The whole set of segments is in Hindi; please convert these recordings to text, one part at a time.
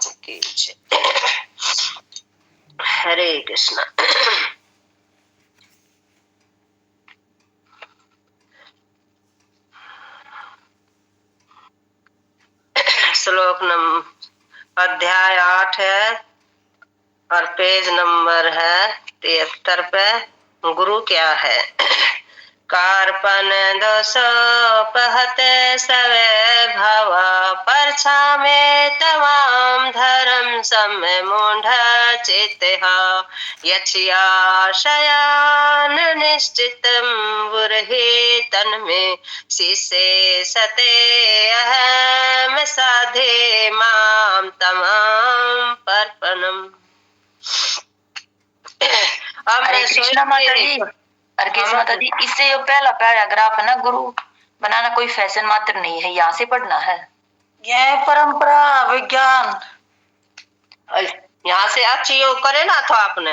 महाराज की जय। हरे कृष्णा। श्लोक अध्याय 8 है और पेज नंबर है 73 पे। गुरु क्या है? कार्पन दोष पहते सवे भावा परछा में तमाम धर्म समय मूढ़ चित यछिया शयान निश्चित बुरही तन में शीसे सते अहम साधे माम तमाम परपनम। हरे कृष्णा माता जी, हरे कृष्णा माता जी। इससे जो पहला पैराग्राफ है ना, गुरु बनाना कोई फैशन मात्र नहीं है, यहाँ से पढ़ना है। यह परंपरा विज्ञान यहाँ से अच्छी योग करे ना तो आपने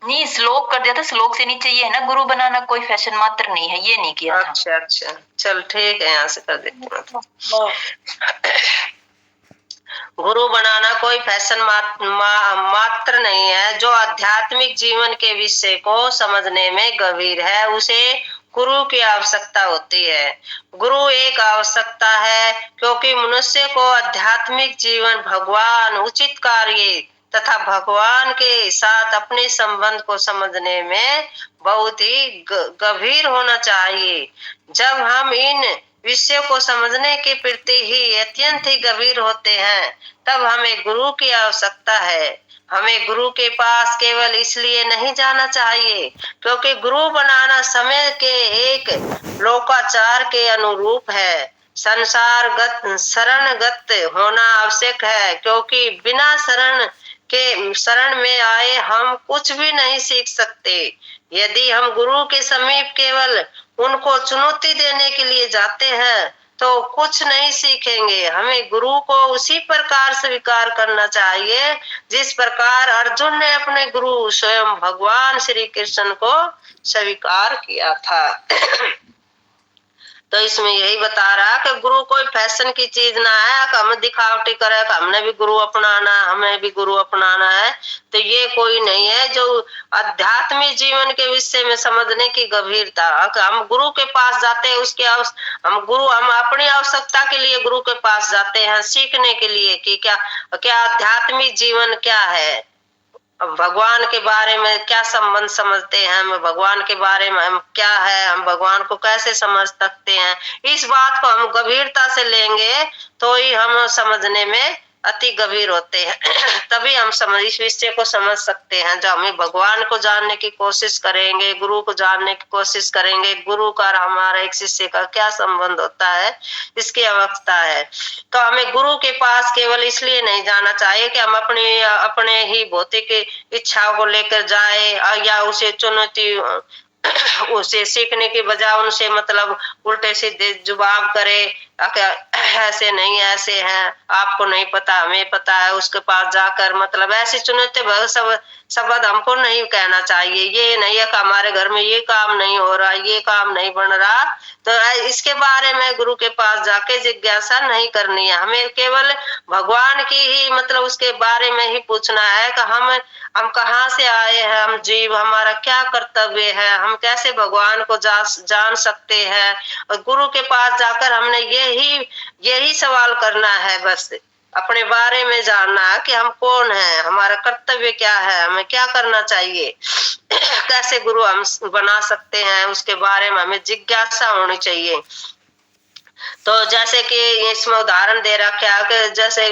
नहीं श्लोक कर दिया था, श्लोक से नीचे ये है ना, गुरु बनाना कोई फैशन मात्र नहीं है, ये नहीं किया था। अच्छा अच्छा, चल ठीक है, यहाँ से कर देती हूँ। गुरु बनाना कोई फैशन मात्र नहीं है। जो आध्यात्मिक जीवन के विषय को समझने में गंभीर है उसे गुरु की आवश्यकता होती है। गुरु एक आवश्यकता है क्योंकि मनुष्य को आध्यात्मिक जीवन, भगवान, उचित कार्य तथा भगवान के साथ अपने संबंध को समझने में बहुत ही गंभीर होना चाहिए। जब हम इन विषयों को समझने के प्रति ही अत्यंत ही गंभीर होते हैं तब हमें गुरु की आवश्यकता है। हमें गुरु के पास केवल इसलिए नहीं जाना चाहिए क्योंकि गुरु बनाना समय के एक लोकाचार के अनुरूप है। संसारगत शरणगत होना आवश्यक है क्योंकि बिना शरण में आए हम कुछ भी नहीं सीख सकते। यदि हम गुरु के समीप केवल उनको चुनौती देने के लिए जाते हैं तो कुछ नहीं सीखेंगे। हमें गुरु को उसी प्रकार स्वीकार करना चाहिए जिस प्रकार अर्जुन ने अपने गुरु स्वयं भगवान श्री कृष्ण को स्वीकार किया था। तो इसमें यही बता रहा कि गुरु कोई फैशन की चीज ना है कि हम दिखावटी करे कि हमने भी गुरु अपनाना है, हमें भी गुरु अपनाना है। तो ये कोई नहीं है। जो आध्यात्मिक जीवन के विषय में समझने की गंभीरता, हम गुरु के पास जाते हैं हम अपनी आवश्यकता के लिए गुरु के पास जाते हैं सीखने के लिए कि क्या आध्यात्मिक जीवन क्या है, भगवान के बारे में क्या संबंध समझते हैं, हम भगवान के बारे में हम क्या है, हम भगवान को कैसे समझ सकते हैं। इस बात को हम गंभीरता से लेंगे तो ही हम समझने में अति गंभीर होते हैं। तभी हम इस विषय को समझ सकते हैं। जब हमें भगवान को जानने की कोशिश करेंगे, गुरु को जानने की कोशिश करेंगे, गुरु का हमारा एक शिष्य का क्या संबंध होता है, इसकी आवश्यकता है। तो हमें गुरु के पास केवल इसलिए नहीं जाना चाहिए कि हम अपने ही भौतिक इच्छाओं को लेकर जाए या उसे चुनौती उसे सीखने के बजाय उनसे मतलब उल्टे सीधे जवाब करे, ऐसे नहीं ऐसे हैं, आपको नहीं पता हमें पता है, उसके पास जाकर मतलब ऐसी चुनौती शब्द हमको नहीं कहना चाहिए। ये नहीं है कि हमारे घर में ये काम नहीं हो रहा, ये काम नहीं बन रहा, तो इसके बारे में गुरु के पास जाके जिज्ञासा नहीं करनी है। हमें केवल भगवान की ही मतलब उसके बारे में ही पूछना है कि हम कहाँ से आए हैं, हम जीव, हमारा क्या कर्तव्य है, हम कैसे भगवान को जान सकते हैं। और गुरु के पास जाकर हमने यही सवाल करना है, बस अपने बारे में जानना है कि हम कौन हैं, हमारा कर्तव्य क्या है, हमें क्या करना चाहिए, कैसे गुरु हम बना सकते हैं, उसके बारे में हमें जिज्ञासा होनी चाहिए। तो जैसे कि इसमें उदाहरण दे रखा है कि जैसे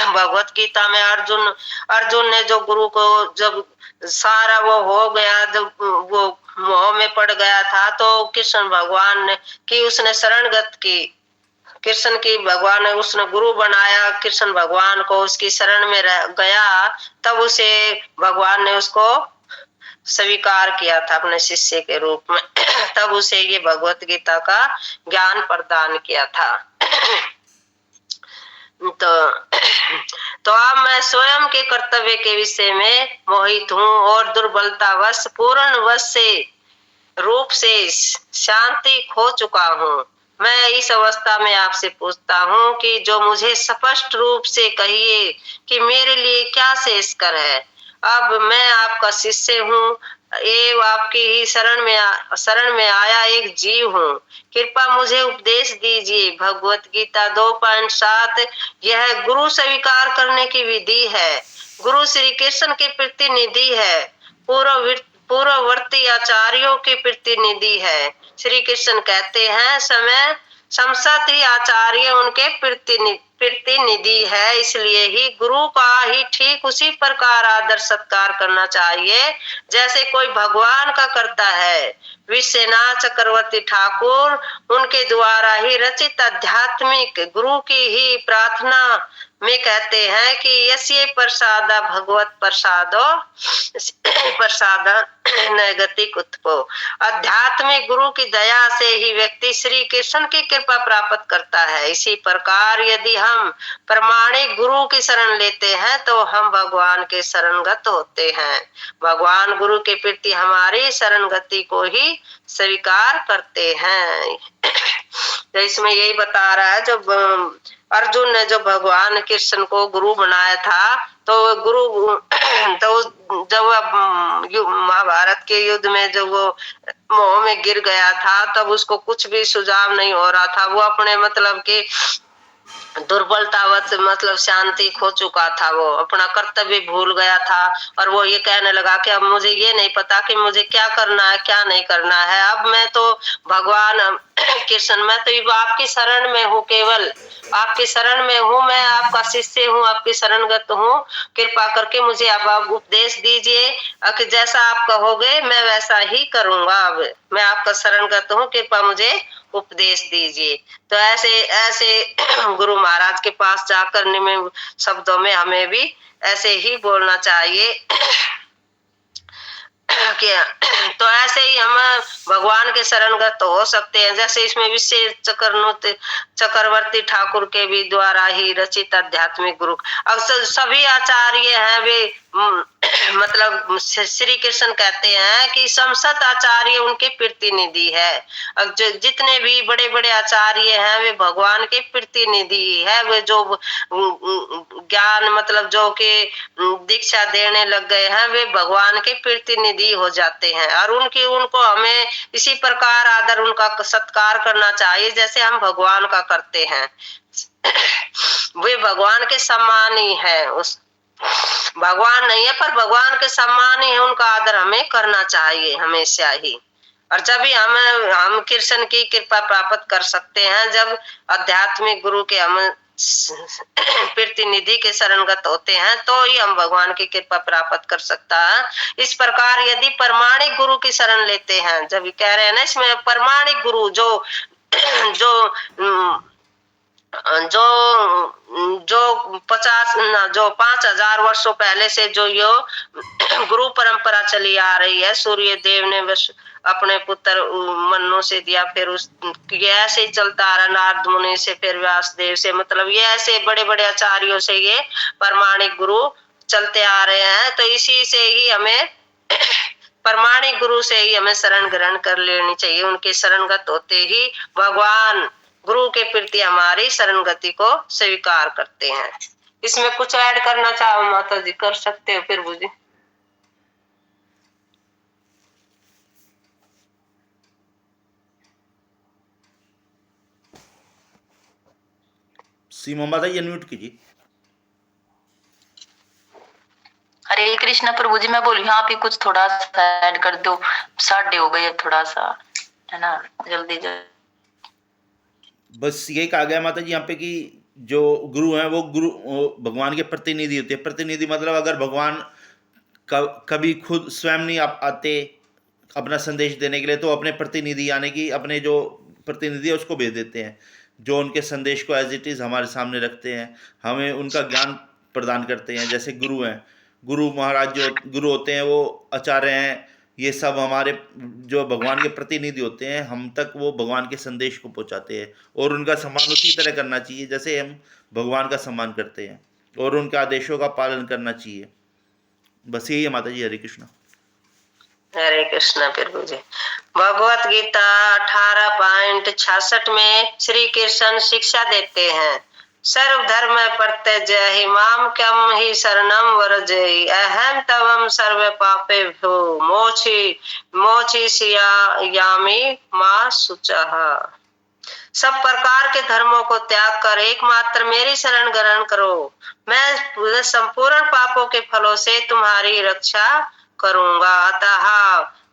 भगवत गीता में अर्जुन ने जो गुरु को जब सारा वो हो गया, जब वो मोह में पड़ गया था तो कृष्ण भगवान ने कि उसने शरणगत की, कृष्ण की भगवान ने उसने गुरु बनाया, कृष्ण भगवान को उसकी शरण में रह गया, तब उसे भगवान ने उसको स्वीकार किया था अपने शिष्य के रूप में। तब उसे ये भगवत गीता का ज्ञान प्रदान किया था। तो अब मैं स्वयं के कर्तव्य के विषय में मोहित हूँ और दुर्बलतावश पूर्ण वश से रूप से शांति खो चुका हूँ। मैं इस अवस्था में आपसे पूछता हूँ कि जो मुझे स्पष्ट रूप से कहिए कि मेरे लिए क्या शेष कर है। अब मैं आपका शिष्य हूँ एवं आपकी ही शरण में आया एक जीव हूँ। कृपा मुझे उपदेश दीजिए। भगवत गीता 2.7 यह गुरु स्वीकार करने की विधि है। गुरु श्री कृष्ण के प्रतिनिधि है। पूर्ववर्ती आचार्यों के प्रतिनिधि है। श्री कृष्ण कहते हैं समय संसत ही आचार्य उनके प्रतिनिधि है। इसलिए ही गुरु का ही ठीक उसी प्रकार आदर सत्कार करना चाहिए जैसे कोई भगवान का करता है। विश्वनाथ चक्रवर्ती ठाकुर उनके द्वारा ही रचित आध्यात्मिक गुरु की ही प्रार्थना में कहते हैं कि यस्य प्रसाद भगवत प्रसादो प्रसाद न गति कुतपो। आध्यात्मिक गुरु की दया से ही व्यक्ति श्री कृष्ण की कृपा प्राप्त करता है। इसी प्रकार यदि हम प्रमाणिक गुरु की शरण लेते हैं तो हम भगवान के शरणगत होते हैं। भगवान गुरु के प्रति हमारी शरणगति को ही स्वीकार करते हैं। तो इसमें यही बता रहा है जब अर्जुन ने जो भगवान कृष्ण को गुरु बनाया था तो गुरु तो जब महाभारत के युद्ध में जब वो मोह में गिर गया था तब उसको कुछ भी सुझाव नहीं हो रहा था। वो अपने मतलब कि दुर्बलतावत मतलब शांति खो चुका था। वो अपना कर्तव्य भूल गया था और वो ये कहने लगा कि अब मुझे ये नहीं पता कि मुझे क्या करना है क्या नहीं करना है। अब मैं तो भगवान कृष्ण मैं तो आपकी शरण में हूँ, केवल आपकी शरण में हूँ। मैं आपका शिष्य हूँ, आपकी शरणगत हूँ। कृपा करके मुझे अब आप उपदेश दीजिए कि जैसा आप कहोगे मैं वैसा ही करूंगा। अब मैं आपका शरणगत हूँ, कृपा मुझे उपदेश दीजिए। तो ऐसे ऐसे गुरु महाराज के पास जाकर निम्न शब्दों में हमें भी ऐसे ही बोलना चाहिए कि तो ऐसे ही हम भगवान के शरणगत हो सकते हैं। जैसे इसमें विशेष चक्रवर्ती ठाकुर के भी द्वारा ही रचित आध्यात्मिक गुरु अक्सर सभी आचार्य हैं वे मतलब श्री कृष्ण कहते हैं कि संसत आचार्य उनके प्रतिनिधि है। अब जितने भी बड़े बड़े आचार्य हैं वे भगवान के प्रतिनिधि है। वे जो ज्ञान मतलब जो के दीक्षा देने लग गए हैं वे भगवान के प्रतिनिधि हो जाते हैं और उनको हमें इसी प्रकार आदर उनका सत्कार करना चाहिए जैसे हम भगवान का करते हैं। वे भगवान के समान ही है। उस भगवान नहीं है पर भगवान के समान ही है। उनका आदर हमें करना चाहिए हमेशा ही। और जब भी हम कृष्ण की कृपा प्राप्त कर सकते हैं जब आध्यात्मिक गुरु के हम प्रतिनिधि के शरणगत होते हैं तो ही हम भगवान की कृपा प्राप्त कर सकता है। इस प्रकार यदि प्रमाणिक गुरु की शरण लेते हैं, जब कह रहे हैं ना इसमें प्रमाणिक गुरु जो जो जो 5,000 वर्षों पहले से जो यो गुरु परंपरा चली आ रही है, सूर्य देव ने बस अपने पुत्र मनु से दिया, फिर ये ऐसे ही चलता आ रहा नारद मुनि से, फिर व्यास देव से, मतलब ये ऐसे बड़े बड़े आचार्यों से ये प्रमाणिक गुरु चलते आ रहे हैं। तो इसी से ही हमें प्रमाणिक गुरु से ही हमें शरण ग्रहण कर लेनी चाहिए। उनके शरणगत होते ही भगवान गुरु के प्रति हमारी शरणगति को स्वीकार करते हैं। इसमें कुछ ऐड करना चाहो माता जी कर सकते हो फिर बुझी। सीमा माता जी अनम्यूट कीजिए। हरे कृष्ण प्रभु जी, मैं बोली हाँ आप ही कुछ थोड़ा सा ऐड कर दो, 7:30 हो गए थोड़ा सा है ना, जल्दी जल्दी। बस यही कहा गया माता जी यहाँ पे कि जो गुरु हैं वो भगवान के प्रतिनिधि होते हैं। प्रतिनिधि मतलब अगर भगवान कभी खुद स्वयं नहीं आते अपना संदेश देने के लिए तो अपने प्रतिनिधि यानी कि अपने जो प्रतिनिधि है उसको भेज देते हैं, जो उनके संदेश को एज इट इज़ हमारे सामने रखते हैं, हमें उनका ज्ञान प्रदान करते हैं। जैसे गुरु हैं, गुरु महाराज जो गुरु होते हैं वो आचार्य हैं, ये सब हमारे जो भगवान के प्रतिनिधि होते हैं, हम तक वो भगवान के संदेश को पहुंचाते हैं और उनका सम्मान उसी तरह करना चाहिए जैसे हम भगवान का सम्मान करते हैं और उनके आदेशों का पालन करना चाहिए। बस यही है माता जी। हरे कृष्णा। हरे कृष्णा प्रभु जी। भगवत गीता 18.66 में श्री कृष्ण शिक्षा देते हैं, सर्वधर्म परित्यज्य माम क्यम ही शरणम व्रजेहि अहम तवम सर्व पापेभ्यो मोक्षयिष्यामि मा शुचः। सब प्रकार के धर्मों को त्याग कर एकमात्र मेरी शरण ग्रहण करो, मैं संपूर्ण पापों के फलों से तुम्हारी रक्षा करूंगा। अतः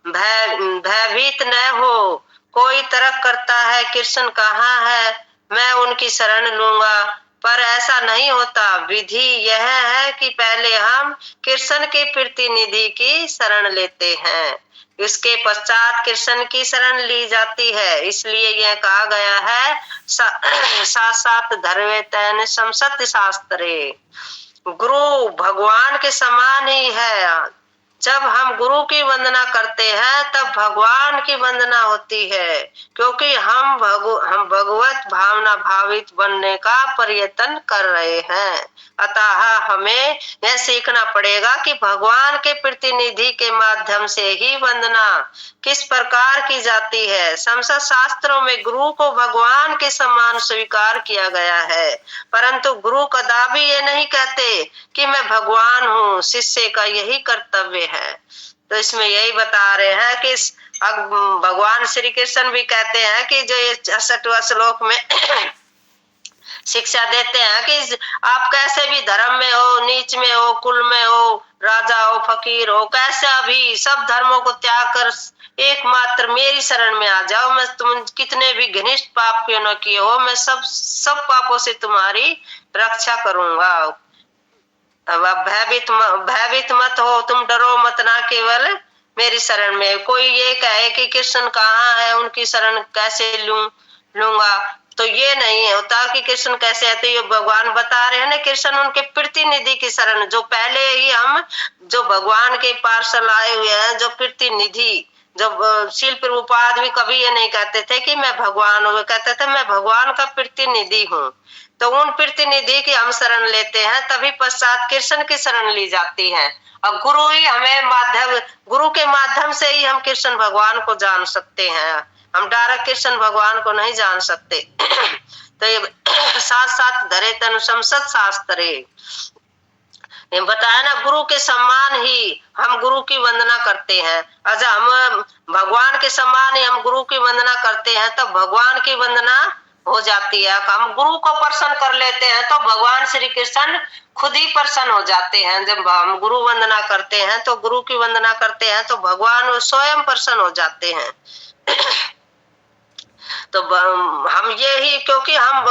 भयभीत न हो। कोई तर्क करता है कृष्ण कहाँ है, मैं उनकी शरण लूंगा, पर ऐसा नहीं होता। विधि यह है कि पहले हम कृष्ण के प्रतिनिधि की शरण लेते हैं, इसके पश्चात कृष्ण की शरण ली जाती है। इसलिए यह कहा गया है साक्षात धर्मेतन संसत शास्त्रे, गुरु भगवान के समान ही है। जब हम गुरु की वंदना करते हैं तब भगवान की वंदना होती है, क्योंकि हम भगवत भावना भावित बनने का प्रयत्न कर रहे हैं। अतः हमें यह सीखना पड़ेगा कि भगवान के प्रतिनिधि के माध्यम से ही वंदना किस प्रकार की जाती है। संसद शास्त्रों में गुरु को भगवान के समान स्वीकार किया गया है, परंतु गुरु कदापि ये नहीं कहते कि मैं भगवान हूँ, शिष्य का यही कर्तव्य है। तो इसमें यही बता रहे हैं कि भगवान श्री कृष्ण भी कहते हैं कि जो ये 66वां श्लोक में शिक्षा देते हैं कि आप कैसे भी धर्म में हो, नीच में हो, कुल में हो, राजा हो, फकीर हो, कैसा भी सब धर्मों को त्याग कर एकमात्र मेरी शरण में आ जाओ। मैं तुम कितने भी घनिष्ठ पाप क्यों न किए हो, मैं सब पापों से तुम्हारी रक्षा करूंगा। अब भयभीत मत हो, तुम डरो मत, ना केवल मेरी शरण में। कोई ये कहे कि कृष्ण कहाँ है, उनकी शरण कैसे लूंगा, तो ये नहीं होता कि कृष्ण कैसे है। तो ये भगवान बता रहे हैं ना, कृष्ण उनके प्रतिनिधि की शरण, जो पहले ही हम जो भगवान के पार्षद आए हुए हैं, जो प्रतिनिधि, जब शील प्रभुपाद भी कभी ये नहीं कहते थे कि मैं भगवान हूँ, कहते थे मैं भगवान का प्रतिनिधि हूँ। तो उन प्रतिनिधि की हम शरण लेते हैं, तभी पश्चात कृष्ण की शरण ली जाती है। और गुरु ही हमें गुरु के माध्यम से ही हम कृष्ण भगवान को जान सकते हैं, हम डायरेक्ट कृष्ण भगवान को नहीं जान सकते। तो ये साथ साथ धरे तनु संसद शास्त्रे बताया ना, गुरु के सम्मान ही हम गुरु की वंदना करते हैं। अच्छा, हम भगवान के सम्मान ही हम गुरु की वंदना करते हैं, तब भगवान की वंदना हो जाती है। हम गुरु को प्रसन्न कर लेते हैं तो भगवान श्री कृष्ण खुद ही प्रसन्न हो जाते हैं। जब हम गुरु वंदना करते हैं तो गुरु की वंदना करते हैं तो भगवान स्वयं प्रसन्न हो जाते हैं। तो हम ये ही, क्योंकि हम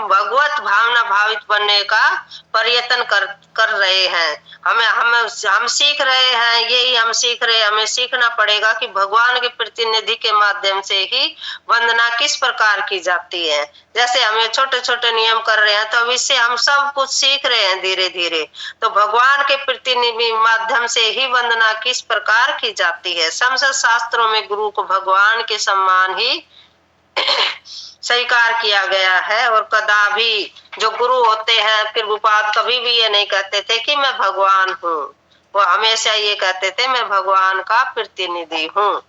भगवत भावना भावित बनने का प्रयत्न कर रहे हैं, हम सीख रहे हैं, यही हम सीख रहे हैं। हमें सीखना पड़ेगा कि भगवान के प्रतिनिधि के माध्यम से ही वंदना किस प्रकार की जाती है। जैसे हमें छोटे छोटे नियम कर रहे हैं, तो अब इससे हम सब कुछ सीख रहे हैं धीरे धीरे। तो भगवान के प्रतिनिधि माध्यम से ही वंदना किस प्रकार की जाती है। संसद शास्त्रों में गुरु को भगवान के सम्मान ही स्वीकार किया गया है, और कदापि जो गुरु होते हैं प्रभुपाद कभी भी ये नहीं कहते थे कि मैं भगवान हूँ, वो हमेशा ये कहते थे मैं भगवान का प्रतिनिधि हूँ।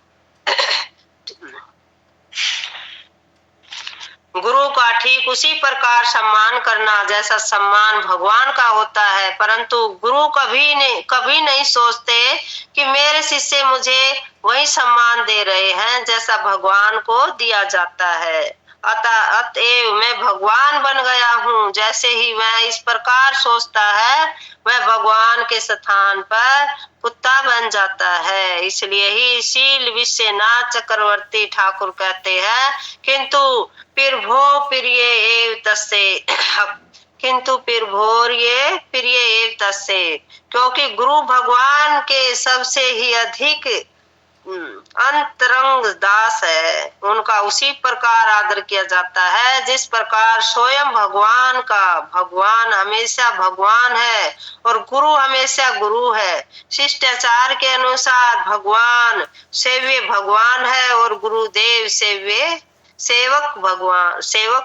गुरु का ठीक उसी प्रकार सम्मान करना जैसा सम्मान भगवान का होता है, परंतु गुरु कभी नहीं सोचते कि मेरे शिष्य मुझे वही सम्मान दे रहे हैं जैसा भगवान को दिया जाता है। अतएव मैं भगवान बन गया हूँ, जैसे ही वह इस प्रकार सोचता है वह भगवान के स्थान पर कुत्ता बन जाता है। इसलिए ही शील विश्वनाथ चक्रवर्ती ठाकुर कहते हैं, किंतु पिरभो प्रिय एव तस्से, किंतु पिरभोर्ये प्रिय एव तस्से, क्योंकि गुरु भगवान के सबसे ही अधिक अंतरंग दास है, उनका उसी प्रकार आदर किया जाता है जिस प्रकार स्वयं भगवान हमेशा भगवान है और गुरु हमेशा गुरु है। शिष्टाचार के अनुसार भगवान सेव्य भगवान है और गुरुदेव सेवक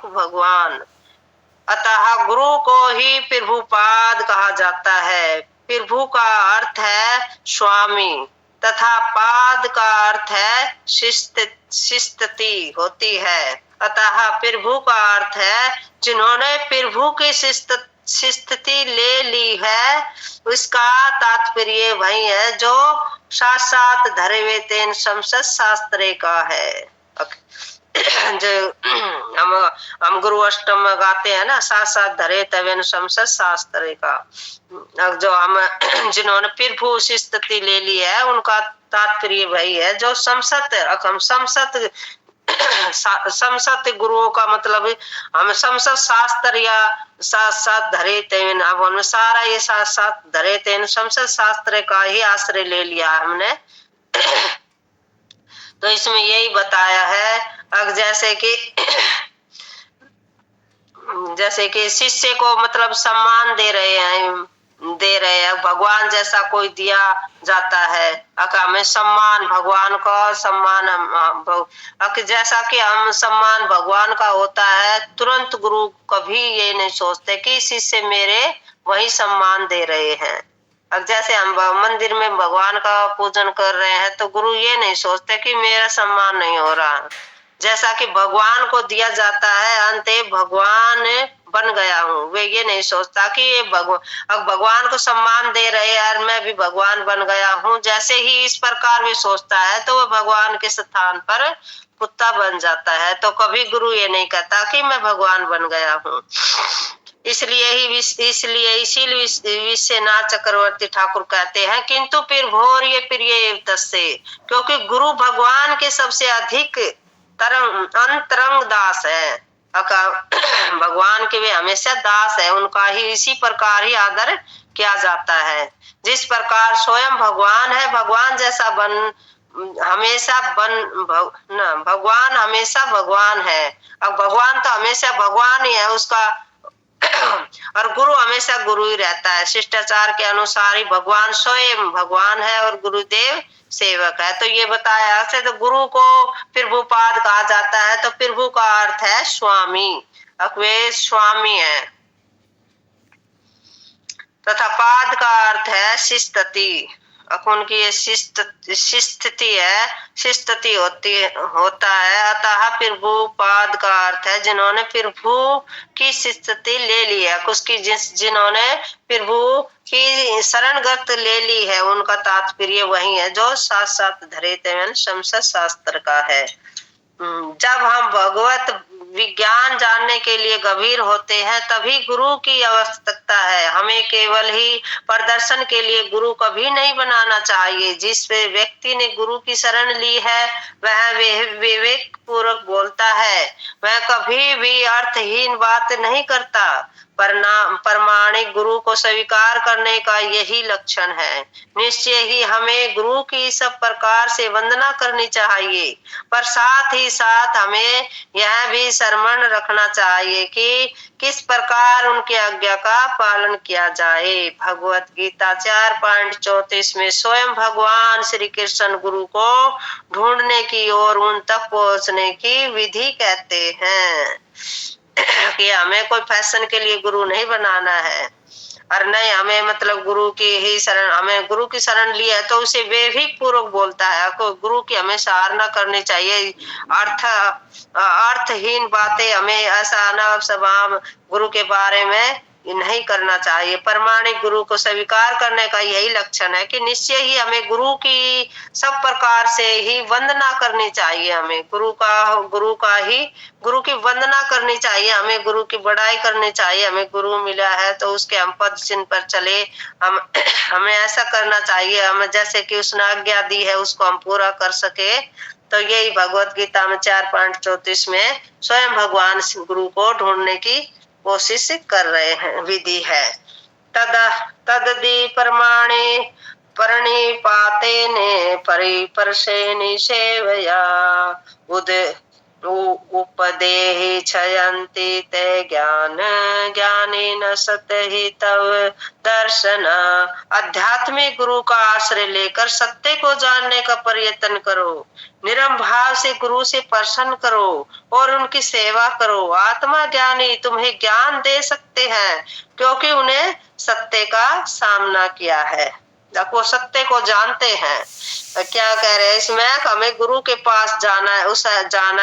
भगवान। अतः गुरु को ही प्रभुपाद कहा जाता है। प्रभु का अर्थ है स्वामी, तथा पाद का अर्थ है शिस्तति होती है। अतः प्रभु का अर्थ है जिन्होंने प्रभु की स्थिति ले ली है। उसका तात्पर्य वही है जो साथ धरे हुए तेन संसद शास्त्र का है। जो हम गुरु अष्टम में गाते हैं ना, साथ धरे तवेन संसद शास्त्र का। जो हम जिन्होंने प्रभु की स्थिति ले ली है उनका तात्पर्य वही है जो समसत गुरुओं का मतलब हम समसत शास्त्र या साथ धरे तेन, अब हमने सारा ये साथ धरे तेन समसत शास्त्र का ही आश्रय ले लिया हमने। तो इसमें यही बताया है। अब जैसे कि शिष्य को मतलब सम्मान दे रहे हैं भगवान जैसा कोई दिया जाता है। हमें सम्मान भगवान का सम्मान जैसा कि हम सम्मान भगवान का होता है, तुरंत गुरु कभी ये नहीं सोचते कि शिष्य मेरे वही सम्मान दे रहे हैं। अब जैसे हम मंदिर में भगवान का पूजन कर रहे हैं तो गुरु ये नहीं सोचते कि मेरा सम्मान नहीं हो रहा। जैसा कि भगवान को दिया जाता है, अंत भगवान बन गया हूँ, वे ये नहीं सोचता कि ये अब भगवान को सम्मान दे रहे हैं और मैं भी भगवान बन गया हूँ। जैसे ही इस प्रकार वे सोचता है तो वह भगवान के स्थान पर कुत्ता बन जाता है। तो कभी गुरु ये नहीं कहता कि मैं भगवान बन गया हूँ। इसीलिए विश्वनाथ चक्रवर्ती ठाकुर कहते हैं किंतु फिर भोर ये प्रिय तस्से, क्योंकि गुरु भगवान के सबसे अधिक अंतरंग दास है। भगवान के वे हमेशा दास है, उनका ही इसी प्रकार ही आदर किया जाता है जिस प्रकार स्वयं भगवान है। भगवान जैसा भगवान हमेशा भगवान है। अब भगवान तो हमेशा भगवान ही है उसका और गुरु हमेशा गुरु ही रहता है। शिष्टाचार के अनुसार ही भगवान स्वयं भगवान है और गुरुदेव सेवक है। तो ये बताया है। तो गुरु को प्रभुपाद कहा जाता है। तो प्रभु का अर्थ है स्वामी, वे स्वामी है। तथा पाद का अर्थ है शिस्तति। उनकी ये शिस्तिति है, शिस्तति होता है। अतः प्रभु पाद का अर्थ है जिन्होंने प्रभु की शिस्तति ले ली है, उसकी जिन्होंने प्रभु की शरणगत ले ली है, उनका तात्पर्य वही है जो साथ धरे तेन संसद शास्त्र का है। जब हम भगवत विज्ञान जानने के लिए गंभीर होते हैं तभी गुरु की आवश्यकता है। हमें केवल ही प्रदर्शन के लिए गुरु कभी नहीं बनाना चाहिए। जिस व्यक्ति ने गुरु की शरण ली है वह विवेक पूर्वक बोलता है, वह कभी भी अर्थहीन बात नहीं करता। प्रमाणिक गुरु को स्वीकार करने का यही लक्षण है। निश्चय ही हमें गुरु की सब प्रकार से वंदना करनी चाहिए, पर साथ ही साथ हमें यह भी स्मरण रखना चाहिए कि किस प्रकार उनकी आज्ञा का पालन किया जाए। भगवत गीता 4.34 में स्वयं भगवान श्री कृष्ण गुरु को ढूंढने की और उन तक पहुंचने की विधि कहते हैं कि हमें कोई फैशन के लिए गुरु नहीं बनाना है और नहीं हमें मतलब गुरु की ही शरण, हमें गुरु की शरण ली है तो उसे विवेक पूर्वक बोलता है। गुरु की हमें सराहना करनी चाहिए। अर्थहीन बातें हमें ऐसा अनावश्यक गुरु के बारे में नहीं करना चाहिए। प्रमाणिक गुरु को स्वीकार करने का यही लक्षण है कि निश्चय ही हमें गुरु की सब प्रकार से ही वंदना करनी चाहिए। हमें गुरु की वंदना करनी चाहिए, हमें गुरु की बड़ाई करनी चाहिए। हमें गुरु मिला है तो उसके हम पद चिन्ह पर चले, हमें ऐसा करना चाहिए हमें जैसे कि उसने आज्ञा दी है उसको हम पूरा कर सके। तो यही भगवत गीता में 4.34 में स्वयं भगवान गुरु को ढूंढने की कोशिश कर रहे हैं, विधि है। तददि प्रमाणे प्रणिपाते ने परिपर्शे निसेवया उपदेहि छयन्ति ते ज्ञानेन सतहि तव दर्शन। आध्यात्मिक गुरु का आश्रय लेकर सत्य को जानने का प्रयत्न करो। निरम भाव से गुरु से प्रसन्न करो और उनकी सेवा करो। आत्मा ज्ञानी तुम्हें ज्ञान दे सकते हैं क्योंकि उन्हें सत्य का सामना किया है। वो सत्य को जानते हैं। क्या कह रहे हैं इसमें, हमें गुरु के पास जाना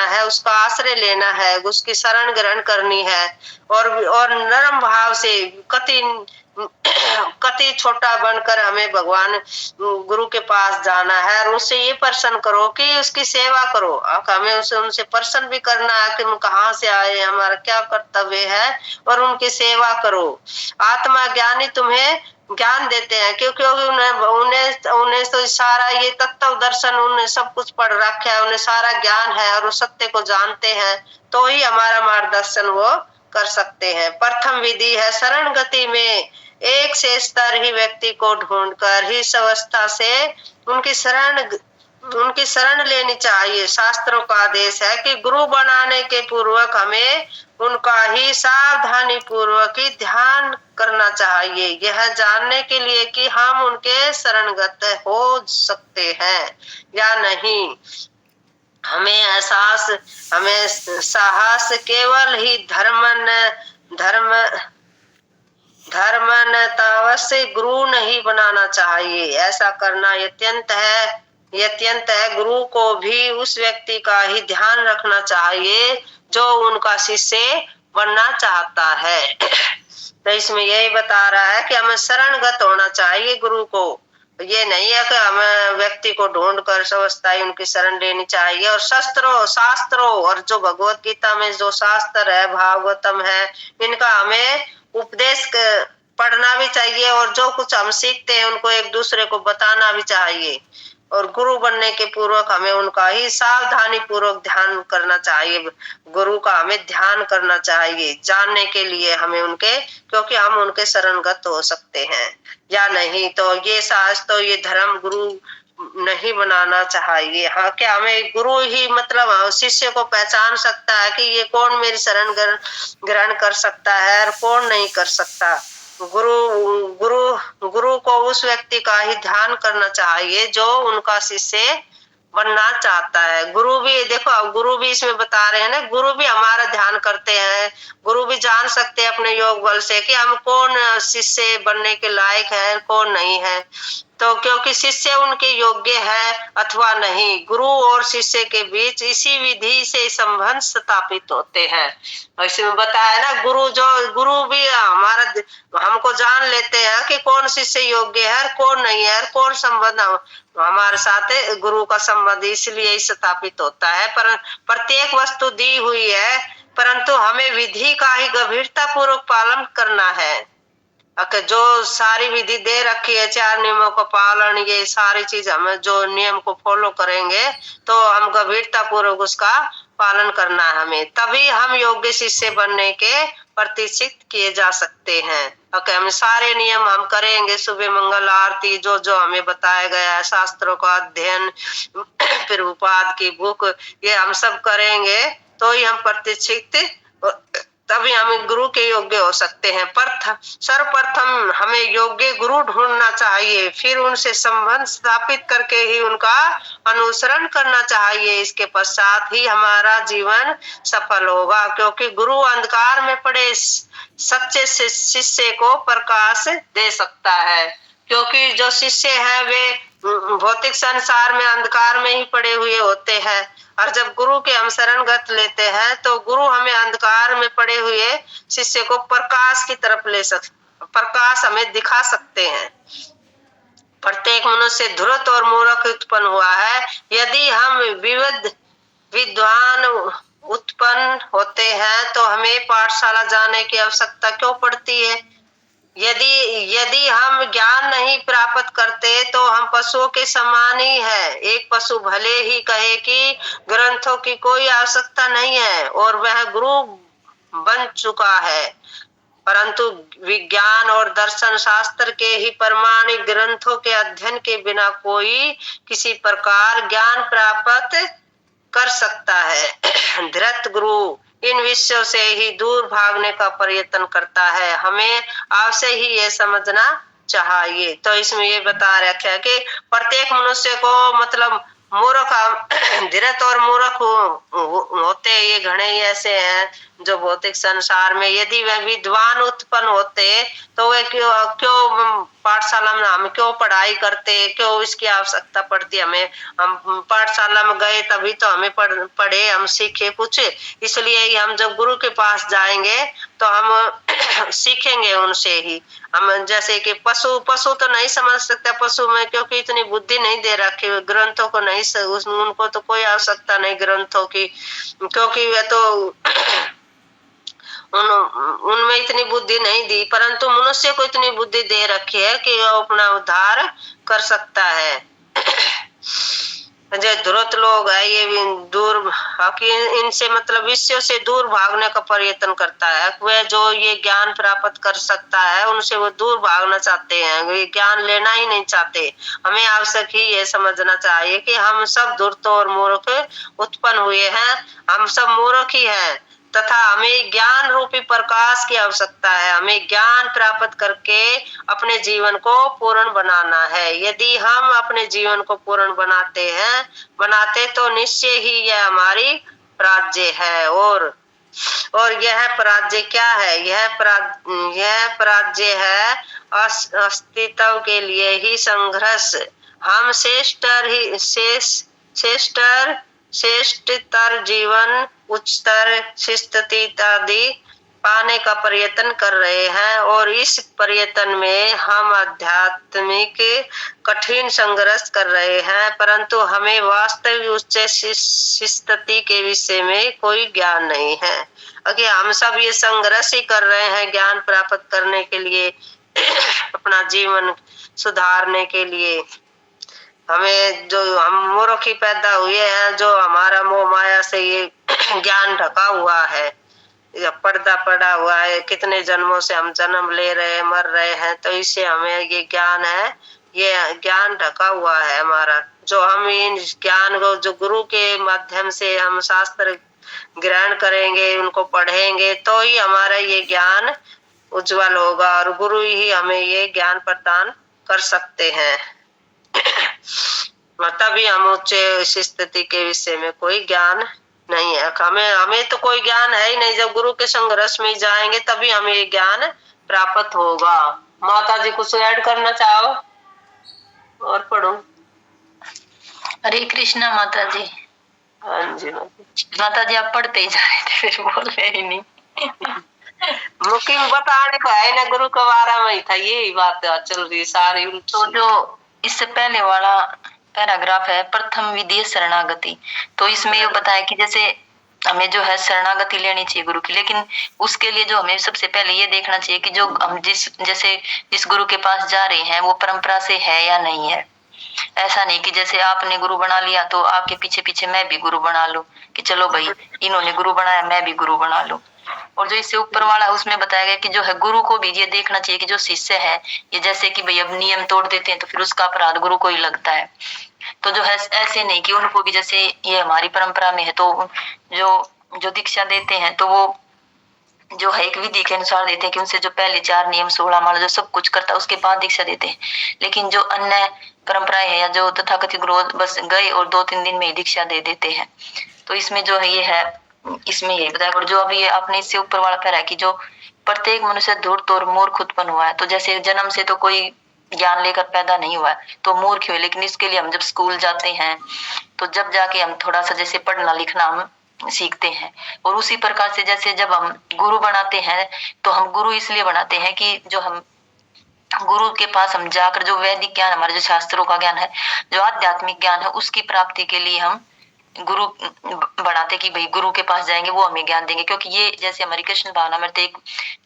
है, उसका आश्रय लेना है, उसकी शरण ग्रहण करनी है, और नरम भाव से कति छोटा बनकर हमें भगवान गुरु के पास जाना है, और उससे ये प्रश्न करो कि उसकी सेवा करो। हमें उनसे प्रश्न भी करना है कि हम कहाँ से आए, हमारा क्या कर्तव्य है, और उनकी सेवा करो। आत्मा ज्ञानी तुम्हें ज्ञान देते हैं, क्योंकि उन्हें तो सारा ये तत्व दर्शन, उन्हें सब कुछ पढ़ रखा है, उन्हें सारा ज्ञान है, और वो सत्य को जानते हैं, तो ही हमारा मार्गदर्शन वो कर सकते हैं। प्रथम विधि है शरण गति में, एक से स्तर ही व्यक्ति को ढूंढकर ही इस अवस्था से उनकी शरण लेनी चाहिए। शास्त्रों का आदेश है कि गुरु बनाने के पूर्वक हमें उनका ही सावधानी पूर्वक ही ध्यान करना चाहिए, यह जानने के लिए कि हम उनके शरणगत हो सकते हैं या नहीं। हमें साहस केवल ही धर्मनतावश्य गुरु नहीं बनाना चाहिए, ऐसा करना अत्यंत है। गुरु को भी उस व्यक्ति का ही ध्यान रखना चाहिए जो उनका शिष्य बनना चाहता है। तो इसमें यही बता रहा है कि हमें शरणगत होना चाहिए गुरु को। ये नहीं है कि हमें व्यक्ति को ढूंढ कर अवस्थाएं उनकी शरण लेनी चाहिए। और शास्त्रों और जो भगवत गीता में जो शास्त्र है, भागवतम है, इनका हमें उपदेश पढ़ना भी चाहिए, और जो कुछ हम सीखते हैं उनको एक दूसरे को बताना भी चाहिए। और गुरु बनने के पूर्वक हमें उनका ही सावधानी पूर्वक ध्यान करना चाहिए। गुरु का हमें ध्यान करना चाहिए जानने के लिए हमें उनके, क्योंकि हम उनके शरणगत हो सकते हैं या नहीं। तो ये ये धर्म गुरु नहीं बनाना चाहिए। हाँ, क्या हमें गुरु ही मतलब शिष्य को पहचान सकता है कि ये कौन मेरी शरण ग्रहण कर सकता है और कौन नहीं कर सकता। गुरु को उस व्यक्ति का ही ध्यान करना चाहिए जो उनका शिष्य बनना चाहता है। गुरु भी देखो, गुरु भी इसमें बता रहे हैं ना, गुरु भी हमारा ध्यान करते हैं। गुरु भी जान सकते हैं अपने योग बल से कि हम कौन शिष्य बनने के लायक है, कौन नहीं है। तो क्योंकि शिष्य उनके योग्य है अथवा नहीं, गुरु और शिष्य के बीच इसी विधि से संबंध स्थापित होते हैं। इसमें बताया ना, गुरु भी हमको जान लेते हैं कि कौन शिष्य योग्य है, कौन नहीं है, कौन संबंध हमारे साथ गुरु का संबंध इसलिए स्थापित होता है। पर प्रत्येक वस्तु दी हुई है, परंतु हमें विधि का ही गंभीरता पूर्वक पालन करना है। जो सारी विधि दे रखी है, 4 नियमों का पालन, ये सारी चीज हमें जो नियम को फॉलो करेंगे तो हम गंभीरता पूर्वक उसका पालन करना है हमें, तभी हम योग्य शिष्य बनने के प्रतिष्ठित किए जा सकते हैं। हम सारे नियम हम करेंगे, सुबह मंगल आरती जो हमें बताया गया है, शास्त्रों का अध्ययन, प्रभुपाद की बुक, ये हम सब करेंगे तो ही हम प्रतिष्ठित, तभी हम गुरु के योग्य हो सकते हैं। सर्वप्रथम हमें योग्य गुरु ढूंढना चाहिए, फिर उनसे संबंध स्थापित करके ही उनका अनुसरण करना चाहिए। इसके पश्चात ही हमारा जीवन सफल होगा, क्योंकि गुरु अंधकार में पड़े सच्चे शिष्य को प्रकाश दे सकता है। क्योंकि जो शिष्य है वे भौतिक संसार में अंधकार में ही पड़े हुए होते हैं, और जब गुरु के हम शरणगत लेते हैं तो गुरु हमें अंधकार में पड़े हुए शिष्य को प्रकाश की तरफ प्रकाश हमें दिखा सकते हैं। प्रत्येक मनुष्य धूर्त और मूर्ख उत्पन्न हुआ है। यदि हम विद्वान उत्पन्न होते हैं तो हमें पाठशाला जाने की आवश्यकता क्यों पड़ती है? यदि हम ज्ञान नहीं प्राप्त करते तो हम पशुओं के समान ही है। एक पशु भले ही कहे कि ग्रंथों की कोई आवश्यकता नहीं है और वह गुरु बन चुका है, परंतु विज्ञान और दर्शन शास्त्र के ही प्रमाणिक ग्रंथों के अध्ययन के बिना कोई किसी प्रकार ज्ञान प्राप्त कर सकता है। धृत गुरु इन विषयों से ही दूर भागने का प्रयत्न करता है, हमें आपसे ही ये समझना चाहिए। तो इसमें ये बता रखा है कि प्रत्येक मनुष्य को मतलब मूर्ख, धीरज और मूर्ख होते ये घने ही ऐसे हैं जो भौतिक संसार में, यदि वह विद्वान उत्पन्न होते तो वे क्यों पाठशाला में हम क्यों पढ़ाई करते, क्यों इसकी आवश्यकता पड़ती है हमें। हम पाठशाला में गए तभी तो हमें पढ़े, हम सीखे कुछ, इसलिए ही हम जब गुरु के पास जाएंगे तो हम सीखेंगे उनसे ही। हम जैसे कि पशु तो नहीं समझ सकते पशु में, क्योंकि इतनी बुद्धि नहीं दे रखी, ग्रंथों को नहीं, उनको तो कोई आवश्यकता नहीं ग्रंथों की, क्योंकि वे तो उनमें इतनी बुद्धि नहीं दी, परंतु मनुष्य को इतनी बुद्धि दे रखी है कि वो अपना उद्धार कर सकता है। जो ध्रुत लोग है ये भी दूर, इनसे मतलब विषयों से दूर भागने का प्रयत्न करता है। वे जो ये ज्ञान प्राप्त कर सकता है उनसे वो दूर भागना चाहते हैं, वे ज्ञान लेना ही नहीं चाहते। हमें आवश्यक ही ये समझना चाहिए कि हम सब धूर्त और मूर्ख उत्पन्न हुए हैं, हम सब मूर्ख ही हैं, तथा हमें ज्ञान रूपी प्रकाश की आवश्यकता है। हमें ज्ञान प्राप्त करके अपने जीवन को पूर्ण बनाना है। यदि हम अपने जीवन को पूर्ण बनाते तो निश्चय ही यह हमारी प्राज्य है। और यह प्राज्य क्या है? यह प्राज्य है अस्तित्व के लिए ही संघर्ष। हम श्रेष्ठतर जीवन, उच्चतर स्थिति आदि पाने का प्रयत्न कर रहे हैं, और इस प्रयत्न में हम आध्यात्मिक कठिन संघर्ष कर रहे हैं, परंतु हमें वास्तविक उच्च स्थिति के विषय में कोई ज्ञान नहीं है। अगर हम सब ये संघर्ष ही कर रहे हैं ज्ञान प्राप्त करने के लिए, अपना जीवन सुधारने के लिए, हमें जो हम मूर्ख ही पैदा हुए हैं, जो हमारा मोह माया से ये ज्ञान ढका हुआ है, पर्दा पड़ा हुआ है, कितने जन्मों से हम जन्म ले रहे हैं, मर रहे हैं, तो इससे हमें ये ज्ञान है, ये ज्ञान ढका हुआ है हमारा। जो हम इन ज्ञान को जो गुरु के माध्यम से हम शास्त्र ग्रहण करेंगे, उनको पढ़ेंगे, तो ही हमारा ये ज्ञान उज्जवल होगा, और गुरु ही हमें ये ज्ञान प्रदान कर सकते हैं। तभी हम उच्च स्थिति के विषय में कोई ज्ञान नहीं है। हमें तो कोई ज्ञान है ही नहीं। जब गुरु के संघर्ष में जाएंगे तभी हमें ये ज्ञान प्राप्त होगा। माता जी कुछ ऐड करना चाहो और पढ़ो। हरे कृष्णा माता जी। हाँ जी माता जी, आप पढ़ते ही जा रहे थे, फिर बोल रहे ही नहीं। मुकिम बताने को है ना, गुरु के बारे में ही था, यही बात चल रही सारी। तो जो इससे पहले वाला पैराग्राफ है, प्रथम विधि शरणागति, तो इसमें ये बताया कि जैसे हमें जो है शरणागति लेनी चाहिए गुरु की, लेकिन उसके लिए जो हमें सबसे पहले ये देखना चाहिए कि जो हम जिस गुरु के पास जा रहे हैं वो परंपरा से है या नहीं है। ऐसा नहीं कि जैसे आपने गुरु बना लिया तो आपके पीछे पीछे मैं भी गुरु बना लूं, कि चलो भाई इन्होंने गुरु बनाया मैं भी गुरु बना लूं। और जो इससे ऊपर वाला उसमें बताया गया कि जो है गुरु को भी ये देखना चाहिए कि जो शिष्य है, ये जैसे कि भाई अब नियम तोड़ देते हैं तो फिर उसका अपराध गुरु को ही लगता है। तो जो है ऐसे नहीं कि उनको भी जैसे ये हमारी परंपरा में है तो जो दीक्षा देते हैं तो वो जो है एक विधि के अनुसार देते हैं कि उनसे जो पहले 4 नियम 16 माला जो सब कुछ करता है उसके बाद दीक्षा देते हैं। लेकिन जो अन्य परंपराएं है या जो तथाकथित गुरु बस गए और 2-3 दिन में ही दीक्षा दे देते हैं। तो इसमें जो है ये है, इसमें यही बताया। और जो अभी आपने इससे ऊपर वाला कह रहा है कि जो प्रत्येक मनुष्य धूर्त और मूर्ख उत्पन्न हुआ है, तो जैसे जन्म से तो कोई ज्ञान लेकर पैदा नहीं हुआ है तो मूर्ख हुए, लेकिन इसके लिए हम जब स्कूल जाते हैं तो जब जाके हम थोड़ा सा जैसे पढ़ना लिखना हम सीखते हैं। और उसी प्रकार से जैसे जब हम गुरु बनाते हैं तो हम गुरु इसलिए बनाते हैं कि जो हम गुरु के पास हम जाकर जो वैदिक ज्ञान, हमारे जो शास्त्रों का ज्ञान है, जो आध्यात्मिक ज्ञान है, उसकी प्राप्ति के लिए हम गुरु बढ़ाते कि भाई गुरु के पास जाएंगे वो हमें ज्ञान देंगे। क्योंकि ये जैसे हमारी कृष्ण भावना में एक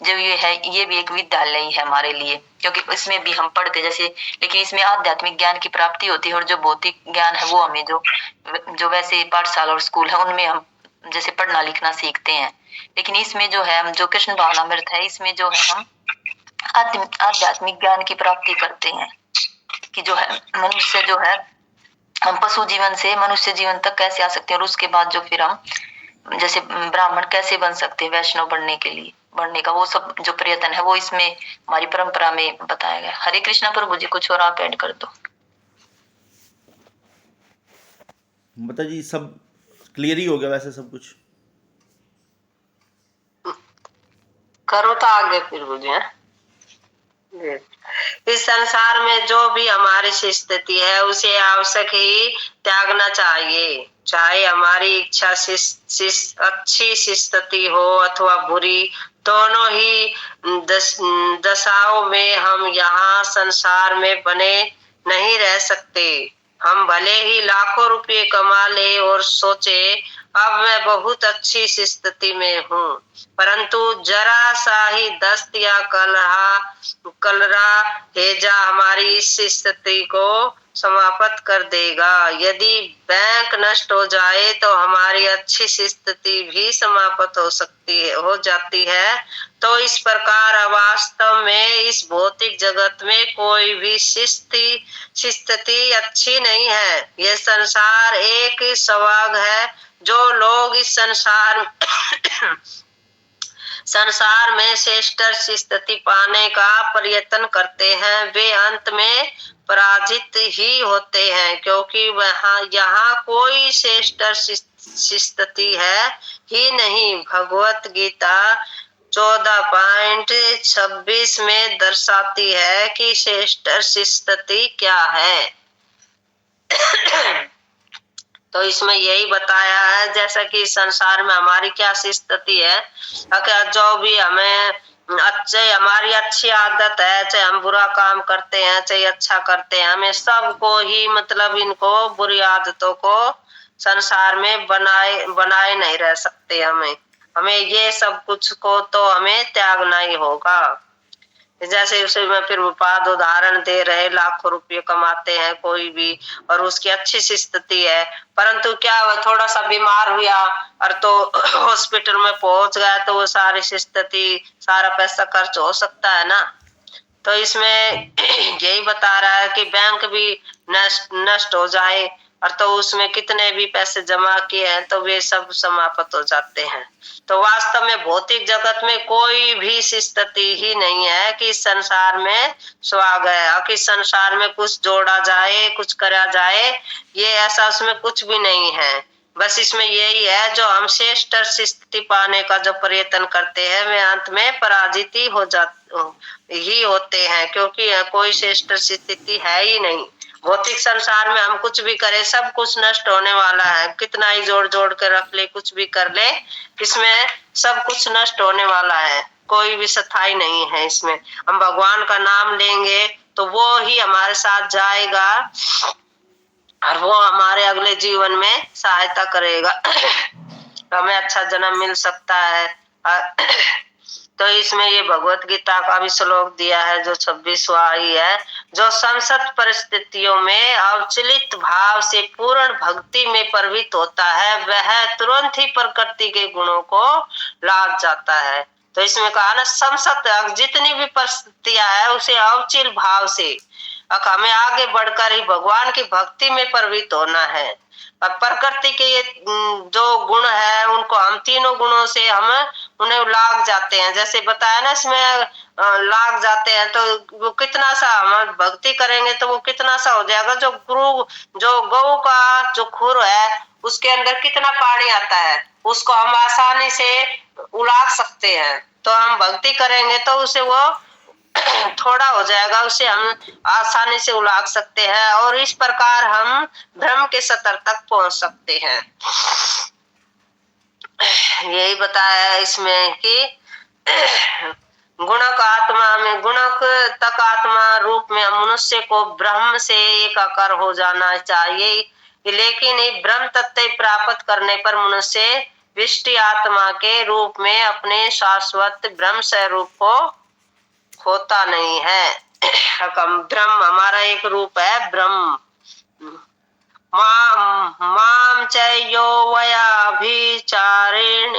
जब ये है, ये भी एक विद्यालय ही है हमारे लिए, क्योंकि इसमें भी हम पढ़ते जैसे, लेकिन इसमें आध्यात्मिक ज्ञान की प्राप्ति होती है। और जो भौतिक ज्ञान है वो हमें जो वैसे पाठशाला और स्कूल है उनमें हम जैसे पढ़ना लिखना सीखते हैं। लेकिन इसमें जो है हम जो कृष्ण भावनामृत है इसमें जो है हम आध्यात्मिक ज्ञान की प्राप्ति करते हैं कि जो है मनुष्य जो है हम पशु जीवन से मनुष्य जीवन तक कैसे आ सकते हैं, और उसके बाद जो फिर हम जैसे ब्राह्मण कैसे बन सकते हैं, वैष्णव बनने का वो सब जो प्रयत्न है वो इसमें हमारी परंपरा में बताया गया। हरे कृष्णा प्रभु जी, कुछ और आप ऐड कर दो। माता जी सब क्लियर ही हो गया वैसे सब कुछ। करो तो आगे फिर बुझे। इस संसार में जो भी हमारी स्थिति है उसे आवश्यक ही त्यागना चाहिए, चाहे हमारी इच्छा अच्छी स्थिति हो अथवा बुरी, दोनों ही दशाओं में हम यहाँ संसार में बने नहीं रह सकते। हम भले ही लाखों रुपए कमा ले और सोचे अब मैं बहुत अच्छी स्थिति में हूँ, परंतु जरा सा ही दस्त या कलरा हेजा हमारी इस स्थिति को समाप्त कर देगा। यदि बैंक नष्ट हो जाए तो हमारी अच्छी स्थिति भी समाप्त हो जाती है। तो इस प्रकार वास्तव में इस भौतिक जगत में कोई भी स्थिति अच्छी नहीं है। यह संसार एक सवाग है। जो लोग इस संसार में श्रेष्ठ स्थिति पाने का प्रयत्न करते हैं वे अंत में पराजित ही होते हैं, क्योंकि यहाँ कोई श्रेष्ठ स्थिति है ही नहीं। भगवत गीता 14.26 में दर्शाती है कि श्रेष्ठ स्थिति क्या है। तो इसमें यही बताया है जैसा कि संसार में हमारी क्या स्थिति है, अगर जो भी हमें हमारी अच्छी आदत है, चाहे हम बुरा काम करते हैं चाहे अच्छा करते हैं, हमें सबको ही मतलब इनको बुरी आदतों को संसार में बनाए नहीं रह सकते। हमें ये सब कुछ को तो हमें त्यागना ही होगा। जैसे उसे में फिर उपाद उदाहरण दे रहे, लाखों रुपये कमाते हैं कोई भी और उसकी अच्छी सी स्थिति है, परंतु क्या वह थोड़ा सा बीमार हुआ और तो हॉस्पिटल में पहुंच गया तो वो सारी स्थिति सारा पैसा खर्च हो सकता है ना। तो इसमें यही बता रहा है कि बैंक भी नष्ट हो जाए और तो उसमें कितने भी पैसे जमा किए हैं तो वे सब समाप्त हो जाते हैं। तो वास्तव में भौतिक जगत में कोई भी स्थिति ही नहीं है कि संसार में सुहाग है और कि संसार में कुछ जोड़ा जाए कुछ करा जाए, ये ऐसा उसमें कुछ भी नहीं है। बस इसमें यही है जो हम श्रेष्ठ स्थिति पाने का जो प्रयत्न करते हैं वे अंत में पराजित ही होते हैं, क्योंकि कोई श्रेष्ठ स्थिति है ही नहीं। भौतिक संसार में हम कुछ भी करें सब कुछ नष्ट होने वाला है, कितना ही जोड़ जोड़ के रख ले कुछ भी कर ले, इसमें सब कुछ नष्ट होने वाला है, कोई भी स्थायी नहीं है। इसमें हम भगवान का नाम लेंगे तो वो ही हमारे साथ जाएगा और वो हमारे अगले जीवन में सहायता करेगा, हमें अच्छा जन्म मिल सकता है। तो इसमें ये भगवत गीता का भी श्लोक दिया है जो 26वां ही है, जो संसद परिस्थितियों में अवचलित भाव से पूर्ण भक्ति में प्रवृत्त होता है वह तुरंत ही प्रकृति के गुणों को लाभ जाता है। तो इसमें कहा ना संसद जितनी भी परिस्थितियां है उसे अवचिल भाव से हमें आगे बढ़कर ही भगवान की भक्ति में प्रवृत्त होना है। और प्रकृति के ये जो गुण है उनको हम तीनों गुणों से हम उन्हें लाग जाते हैं, जैसे बताया ना इसमें लाग जाते हैं तो वो कितना सा हम भक्ति करेंगे तो वो कितना सा हो जाएगा। जो गौ का जो खुर है उसके अंदर कितना पानी आता है उसको हम आसानी से उलाग सकते हैं, तो हम भक्ति करेंगे तो उसे वो थोड़ा हो जाएगा, उसे हम आसानी से उलाग सकते हैं और इस प्रकार हम ब्रह्म के स्तर तक पहुंच सकते हैं। यही बताया है इसमें कि गुणक आत्मा में गुणक तक आत्मा रूप में मनुष्य को ब्रह्म से एकाकार हो जाना चाहिए, लेकिन ब्रह्म तत्व प्राप्त करने पर मनुष्य विष्टि आत्मा के रूप में अपने शाश्वत ब्रह्म स्वरूप को खोता नहीं है। ब्रह्म हमारा एक रूप है ब्रह्म। माम चयो वयाभिचारेण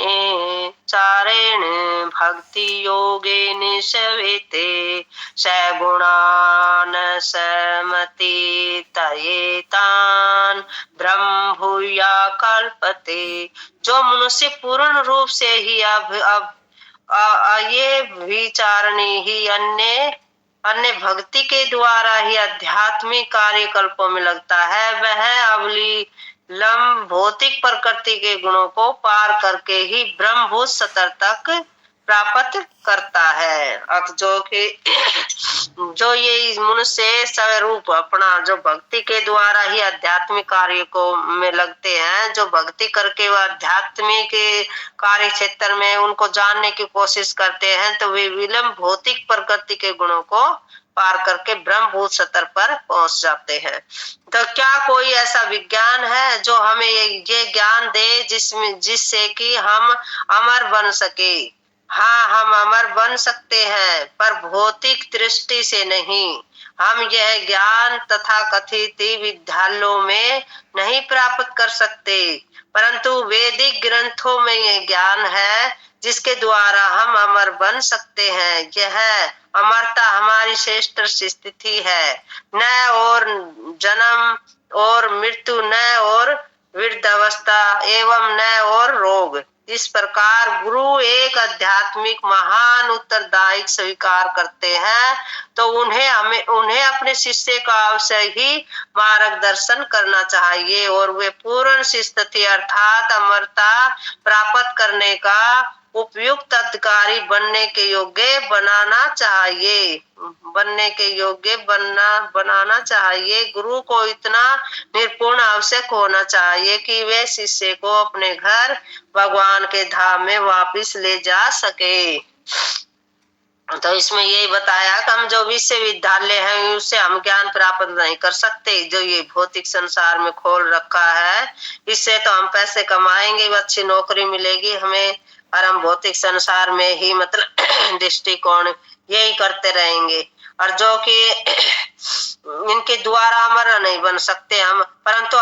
भक्ति योगे निशवेते सगुणान समति तयेतान ब्रह्म भूया कल्पते। जो मनुष्य पूर्ण रूप से ही अब ये विचारणी ही अन्य भक्ति के द्वारा ही आध्यात्मिक कार्यकल्पों में लगता है, वह अवलीलम भौतिक प्रकृति के गुणों को पार करके ही ब्रह्मभूत स्तर तक प्राप्त करता है। अब जो कि जो ये मनुष्य स्वरूप अपना जो भक्ति के द्वारा ही आध्यात्मिक कार्य को में लगते हैं, जो भक्ति करके वह आध्यात्मिक कार्य क्षेत्र में उनको जानने की कोशिश करते हैं, तो वे विलंब भौतिक प्रकृति के गुणों को पार करके ब्रह्मभूत स्तर पर पहुंच जाते हैं। तो क्या कोई ऐसा विज्ञान है जो हमें ये ज्ञान दे जिससे कि हम अमर बन सके? हाँ, हम अमर बन सकते हैं, पर भौतिक दृष्टि से नहीं। हम यह ज्ञान तथा कथित विद्यालयों में नहीं प्राप्त कर सकते, परंतु वैदिक ग्रंथों में यह ज्ञान है जिसके द्वारा हम अमर बन सकते हैं। यह अमरता हमारी श्रेष्ठ स्थिति है, न और जन्म और मृत्यु, न और वृद्धावस्था एवं न और रोग। इस प्रकार गुरु एक आध्यात्मिक महान उत्तरदायित्व स्वीकार करते हैं, तो उन्हें अपने शिष्य का अवश्य ही मार्गदर्शन करना चाहिए और वे पूर्ण स्थिति अर्थात अमरता प्राप्त करने का उपयुक्त अधिकारी बनने के योग्य बनाना चाहिए। गुरु को इतना निपुण आवश्यक होना चाहिए कि वे शिष्य को अपने घर भगवान के धाम में वापस ले जा सके। तो इसमें यही बताया कि हम जो विश्वविद्यालय है उससे हम ज्ञान प्राप्त नहीं कर सकते, जो ये भौतिक संसार में खोल रखा है। इससे तो हम पैसे कमाएंगे, अच्छी नौकरी मिलेगी हमें, और हम भौतिक संसार में ही मतलब दृष्टिकोण यही करते रहेंगे, और जो कि इनके द्वारा अमर नहीं बन सकते हम, परंतु